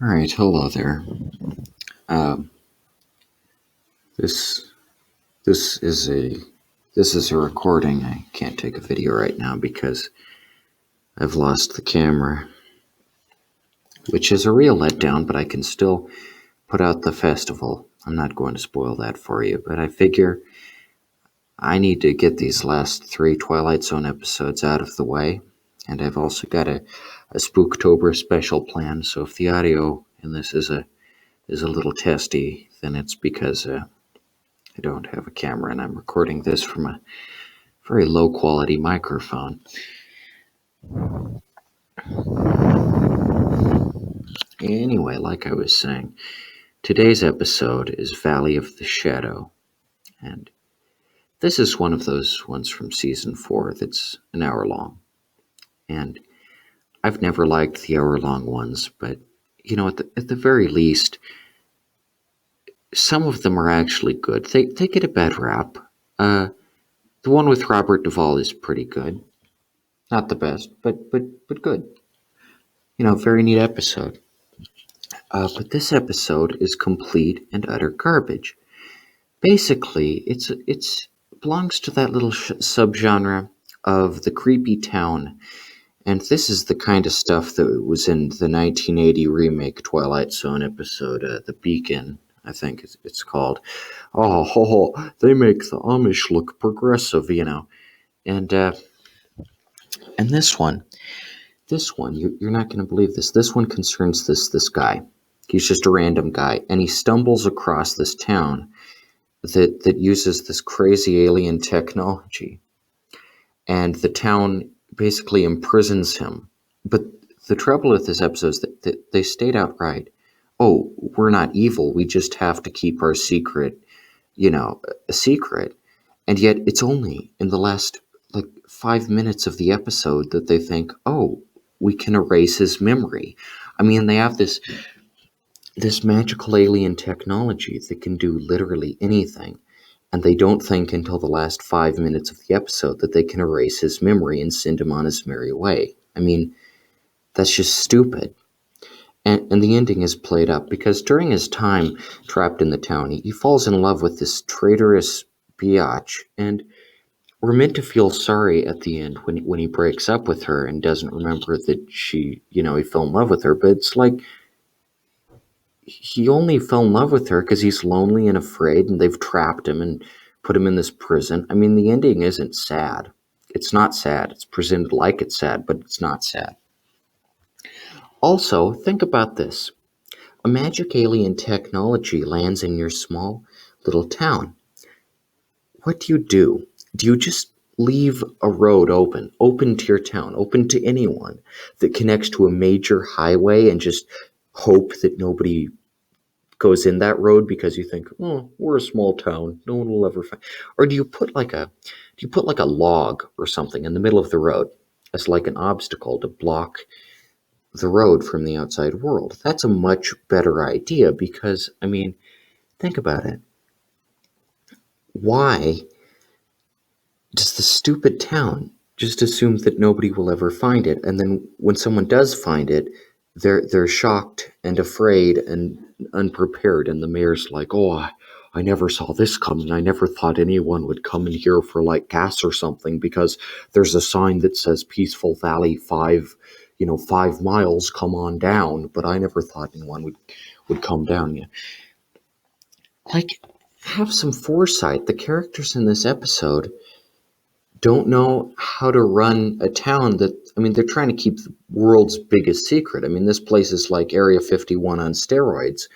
All right, hello there. Um, this this is a recording. I can't take a video right now because I've lost the camera, which is a real letdown. But I can still put out the festival. I'm not going to spoil that for you, but I figure I need to get these last three Twilight Zone episodes out of the way, and I've also got a Spooktober special planned. So if the audio in this is a little testy, then it's because I don't have a camera and I'm recording this from a very low quality microphone. Anyway, like I was saying, today's episode is Valley of the Shadow, and this is one of those ones from season 4 that's an hour long. And I've never liked the hour long ones, but at the very least, some of them are actually good. They get a bad rap. The one with Robert Duvall is pretty good. Not the best, but good. Very neat episode. But this episode is complete and utter garbage. Basically, it's belongs to that little subgenre of the creepy town, and this is the kind of stuff that was in the 1980 remake Twilight Zone episode, "The Beacon." I think it's called. Oh, ho, ho, they make the Amish look progressive. And and this one, you're not going to believe this. This one concerns this guy. He's just a random guy, and he stumbles across this town that uses this crazy alien technology, and the town basically imprisons him. But the trouble with this episode is that they state outright, "Oh, we're not evil. We just have to keep our secret, a secret." And yet, it's only in the last like 5 minutes of the episode that they think, "Oh, we can erase his memory." I mean, they have this magical alien technology that can do literally anything, and they don't think until the last 5 minutes of the episode that they can erase his memory and send him on his merry way. I mean, that's just stupid. And the ending is played up because during his time trapped in the town, he falls in love with this traitorous biatch, and we're meant to feel sorry at the end when he breaks up with her and doesn't remember that he fell in love with her. But it's like he only fell in love with her because he's lonely and afraid, and they've trapped him and put him in this prison. I mean, the ending isn't sad. It's not sad. It's presented like it's sad, but it's not sad. Also, think about this. A magic alien technology lands in your small little town. What do you do? Do you just leave a road open to your town, open to anyone that connects to a major highway, and just hope that nobody goes in that road because you think, "Oh, we're a small town, no one will ever find." Or do you put like a log or something in the middle of the road as like an obstacle to block the road from the outside world? That's a much better idea because, I mean, think about it. Why does the stupid town just assume that nobody will ever find it, and then when someone does find it, they're shocked and afraid and unprepared, and the mayor's like, "Oh, I never saw this coming. I never thought anyone would come in here for like gas or something because there's a sign that says Peaceful Valley 5 miles, come on down, but I never thought anyone would come down." Yeah, like, have some foresight. The characters in this episode don't know how to run a town that, I mean, they're trying to keep the world's biggest secret. I mean, this place is like Area 51 on steroids,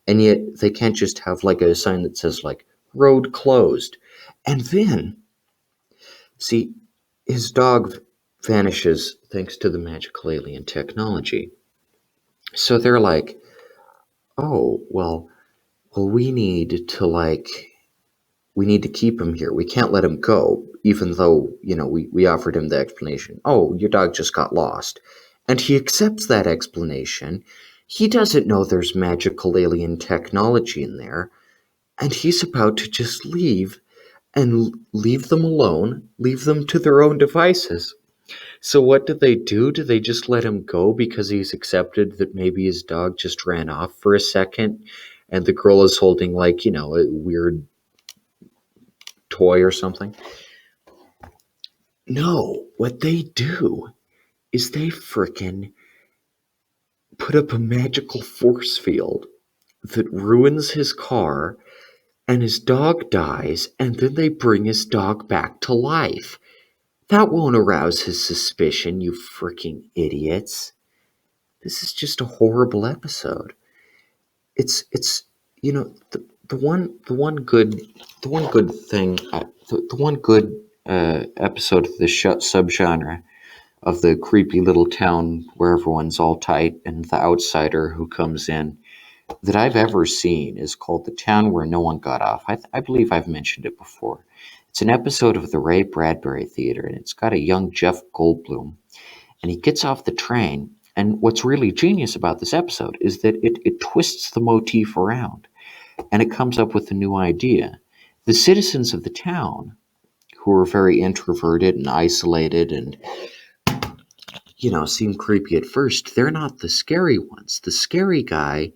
and yet they can't just have like a sign that says like road closed. And then, see, his dog vanishes thanks to the magical alien technology. So they're like, "Oh, well, we need to keep him here. We can't let him go, even though, we offered him the explanation. Oh, your dog just got lost." And he accepts that explanation. He doesn't know there's magical alien technology in there, and he's about to just leave and leave them alone, leave them to their own devices. So what do they do? Do they just let him go because he's accepted that maybe his dog just ran off for a second and the girl is holding, like, a weird toy or something? No, what they do is they frickin' put up a magical force field that ruins his car and his dog dies, and then they bring his dog back to life. That won't arouse his suspicion, you freaking idiots. This is just a horrible episode. It's the one good thing, the one good episode of the subgenre of the creepy little town where everyone's all tight and the outsider who comes in that I've ever seen is called The Town Where No One Got Off. I believe I've mentioned it before. It's an episode of the Ray Bradbury Theater, and it's got a young Jeff Goldblum, and he gets off the train. And what's really genius about this episode is that it twists the motif around, and it comes up with a new idea. The citizens of the town, who are very introverted and isolated and seem creepy at first, they're not the scary ones. The scary guy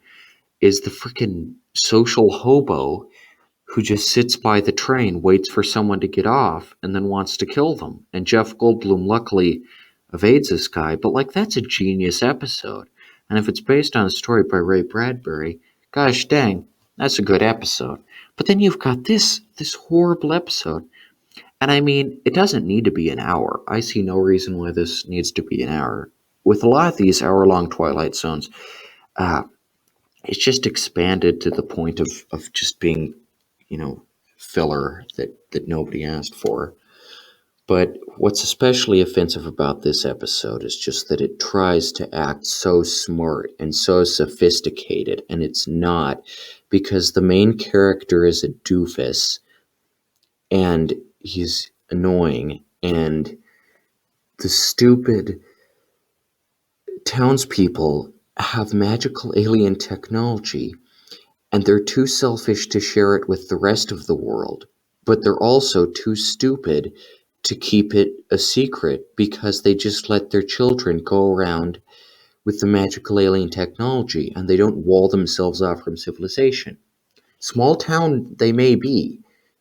is the freaking social hobo who just sits by the train, waits for someone to get off, and then wants to kill them. And Jeff Goldblum luckily evades this guy, but that's a genius episode. And if it's based on a story by Ray Bradbury, gosh dang, that's a good episode. But then you've got this horrible episode. And I mean, it doesn't need to be an hour. I see no reason why this needs to be an hour. With a lot of these hour-long Twilight Zones, it's just expanded to the point of just being, filler that nobody asked for. But what's especially offensive about this episode is just that it tries to act so smart and so sophisticated, and it's not, because the main character is a doofus, and he's annoying, and the stupid townspeople have magical alien technology, and they're too selfish to share it with the rest of the world, but they're also too stupid to keep it a secret because they just let their children go around with the magical alien technology and they don't wall themselves off from civilization. Small town they may be.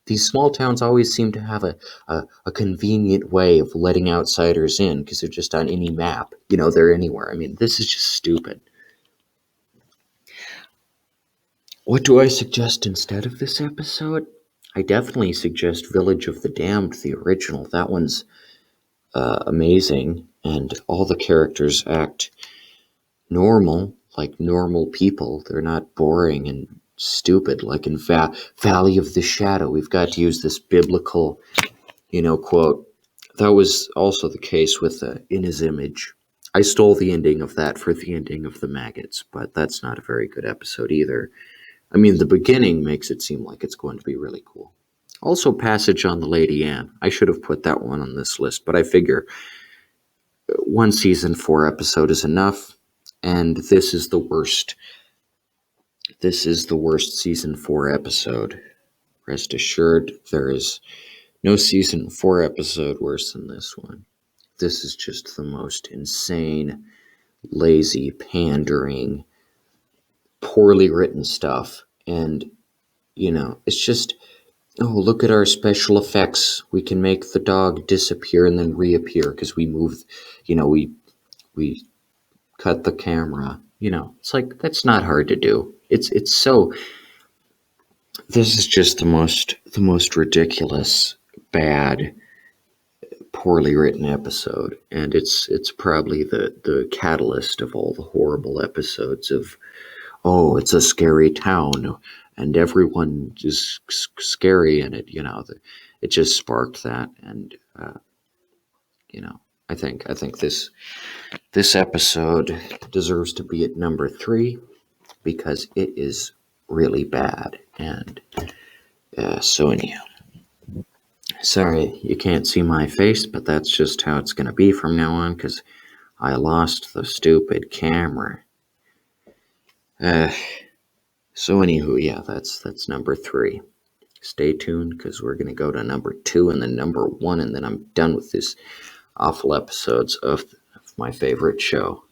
These small towns always seem to have a convenient way of letting outsiders in because they're just on any map. They're anywhere. I mean, this is just stupid. What do I suggest instead of this episode? I definitely suggest Village of the Damned, the original. That one's amazing, and all the characters act normal, like normal people. They're not boring and stupid, like in Valley of the Shadow. We've got to use this biblical, quote. That was also the case with In His Image. I stole the ending of that for the ending of The Maggots, but that's not a very good episode either. I mean, the beginning makes it seem like it's going to be really cool. Also, Passage on the Lady Anne. I should have put that one on this list, but I figure one season 4 episode is enough, and this is the worst. This is the worst season 4 episode. Rest assured, there is no season 4 episode worse than this one. This is just the most insane, lazy, pandering, poorly written stuff. And, it's just, oh, look at our special effects. We can make the dog disappear and then reappear because we move, we cut the camera. It's like, that's not hard to do. It's so, this is just the most ridiculous, bad, poorly written episode, and it's probably the catalyst of all the horrible episodes of, oh, it's a scary town and everyone is scary in it. It just sparked that, and I think this episode deserves to be at number 3 because it is really bad. And so anyhow, sorry you can't see my face, but that's just how it's going to be from now on because I lost the stupid camera. So anywho, yeah, that's number 3. Stay tuned because we're going to go to number 2 and then number 1, and then I'm done with this awful episodes of my favorite show.